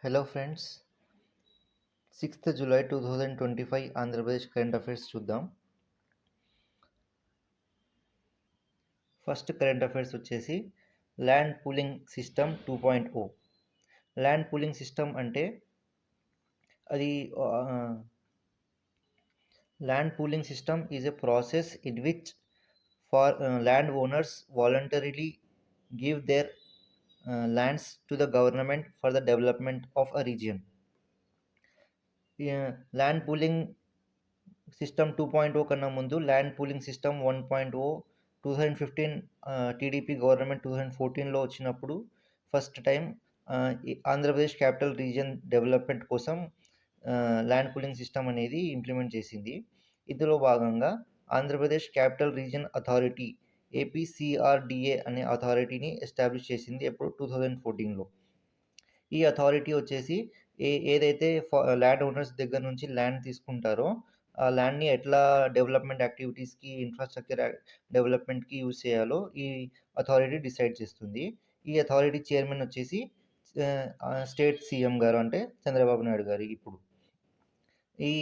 Hello friends, 6th July 2025 Andhra Pradesh current affairs చూద్దాం. First current affairs వచ్చేసి land pooling system 2.0. Land pooling system అంటే అది land pooling system is a process in which land owners voluntarily give their lands to the government for the development of a region. Land pooling system 2.0 కన్నా ముందు land pooling system 1.0 2015 TDP government 2014లో వచ్చినప్పుడు first time Andhra Pradesh capital region development కోసం land pooling system అనేది implement చేసింది. ఇందులో భాగంగా Andhra Pradesh capital region authority APCRDA అనే అథారిటీని ఎస్టాబ్లిష్ చేసింది ఎప్పుడు 2014లో. ఈ అథారిటీ వచ్చేసి ఏదైతే ల్యాండ్ ఓనర్స్ దగ్గర నుంచి ల్యాండ్ తీసుకుంటారో ఆ ల్యాండ్ని ఎట్లా డెవలప్మెంట్ యాక్టివిటీస్కి ఇన్ఫ్రాస్ట్రక్చర్ డెవలప్మెంట్కి యూజ్ చేయాలో ఈ అథారిటీ డిసైడ్ చేస్తుంది. ఈ అథారిటీ చైర్మన్ వచ్చేసి స్టేట్ సీఎం గారు అంటే చంద్రబాబు నాయుడు గారు. ఇప్పుడు ఈ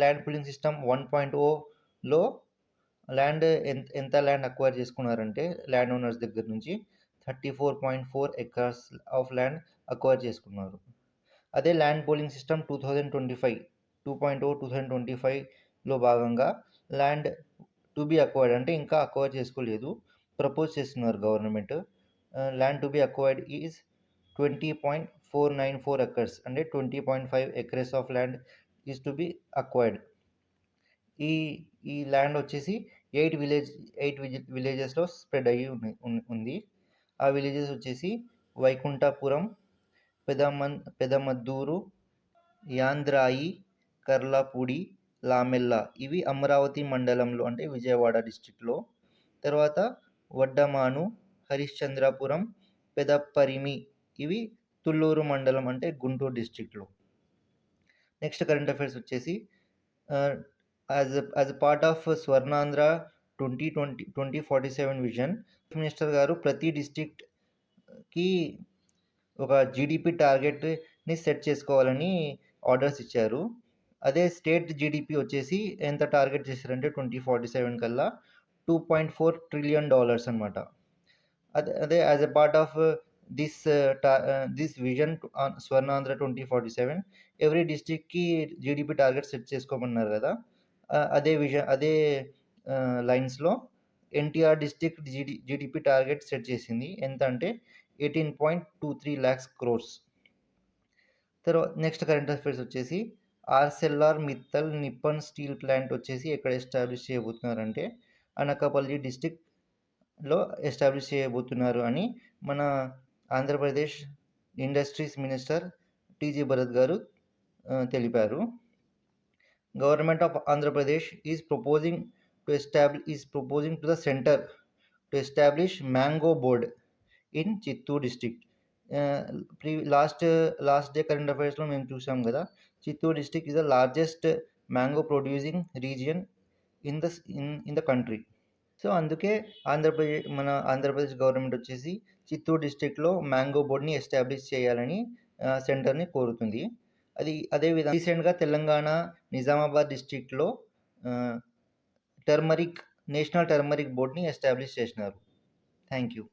ల్యాండ్ పూలింగ్ సిస్టమ్ 1.0లో ల్యాండ్ ఎంత ల్యాండ్ అక్వైర్ చేసుకున్నారంటే ల్యాండ్ ఓనర్స్ దగ్గర నుంచి 34.4 acres ఆఫ్ ల్యాండ్ అక్వైర్ చేసుకున్నారు. అదే ల్యాండ్ పూలింగ్ సిస్టమ్ 2025లో భాగంగా ల్యాండ్ టు బి అక్వైర్డ్ అంటే ఇంకా అక్వైర్ చేసుకోలేదు, ప్రపోజ్ చేస్తున్నారు government. Land to be acquired is 20.494 acres అంటే 20.5 acres of land is to be acquired. ఈ ల్యాండ్ వచ్చేసి 8 విలేజెస్లో స్ప్రెడ్ అయ్యి ఉంది. ఆ విలేజెస్ వచ్చేసి వైకుంఠపురం, పెదమద్దూరు, యాంద్రాయి, కర్లాపూడి, లామెల్ల. ఇవి అమరావతి మండలంలో అంటే విజయవాడ డిస్టిక్లో. తర్వాత వడ్డమాను, హరిశ్చంద్రపురం, పెదపరిమి ఇవి తుళ్ళూరు మండలం అంటే గుంటూరు డిస్టిక్లో. నెక్స్ట్ కరెంట్ అఫైర్స్ వచ్చేసి as part of Swarnandhra 2047 vision minister గారు ప్రతి డిస్ట్రిక్ట్కి ఒక జీడిపి టార్గెట్ని సెట్ చేసుకోవాలని ఆర్డర్స్ ఇచ్చారు. అదే స్టేట్ జీడిపి వచ్చేసి ఎంత టార్గెట్ చేశారంటే 2047 కల్లా $2.4 trillion అనమాట. అదే as a part of this vision Swarnandhra 2047 every డిస్ట్రిక్ట్కి జీడిపి టార్గెట్ సెట్ చేసుకోమన్నారు కదా. అదే లైన్స్లో NTR district GDP target set చేసింది. ఎంత అంటే 18.23 lakhs crores. తర్వాత నెక్స్ట్ కరెంట్ అఫైర్స్ వచ్చేసి Arcelor Mittal Nippon steel plant వచ్చేసి ఎక్కడ ఎస్టాబ్లిష్ చేయబోతున్నారంటే అనకాపల్లి డిస్ట్రిక్ట్లో ఎస్టాబ్లిష్ చేయబోతున్నారు అని మన ఆంధ్రప్రదేశ్ ఇండస్ట్రీస్ మినిస్టర్ టీజీ భరత్ గారు తెలిపారు. Government of Andhra Pradesh is proposing to the centre to establish mango board in Chittoor district. Last day current అఫైర్స్లో మేము చూసాం కదా, Chittoor district is the largest mango producing region in the country. So అందుకే మన ఆంధ్రప్రదేశ్ గవర్నమెంట్ వచ్చేసి చిత్తూరు డిస్ట్రిక్ట్లో మ్యాంగో బోర్డ్ని ఎస్టాబ్లిష్ చేయాలని సెంటర్ని కోరుతుంది. అదేవిధంగా రీసెంట్గా తెలంగాణ నిజామాబాద్ డిస్ట్రిక్ట్లో నేషనల్ టర్మరిక్ బోర్డ్ని ఎస్టాబ్లిష్ చేసినారు. Thank you.